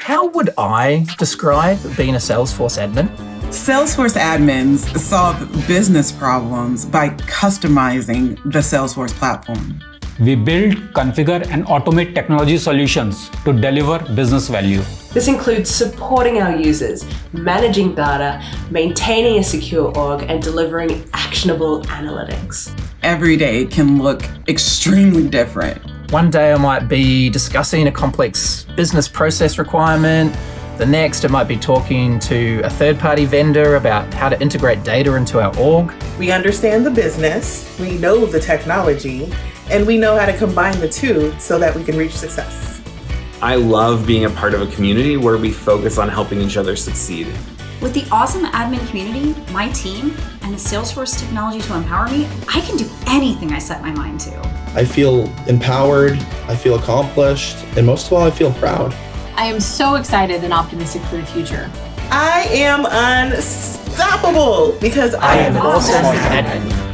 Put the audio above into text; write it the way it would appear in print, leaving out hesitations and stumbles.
How would I describe being a Salesforce admin? Salesforce admins solve business problems by customizing the Salesforce platform. We build, configure, and automate technology solutions to deliver business value. This includes supporting our users, managing data, maintaining a secure org, and delivering actionable analytics. Every day can look extremely different. One day I might be discussing a complex business process requirement. The next, it might be talking to a third-party vendor about how to integrate data into our org. We understand the business, we know the technology, and we know how to combine the two so that we can reach success. I love being a part of a community where we focus on helping each other succeed. With the awesome admin community, my team, and the Salesforce technology to empower me, I can do anything I set my mind to. I feel empowered, I feel accomplished, and most of all, I feel proud. I am so excited and optimistic for the future. I am unstoppable because I am awesome admin.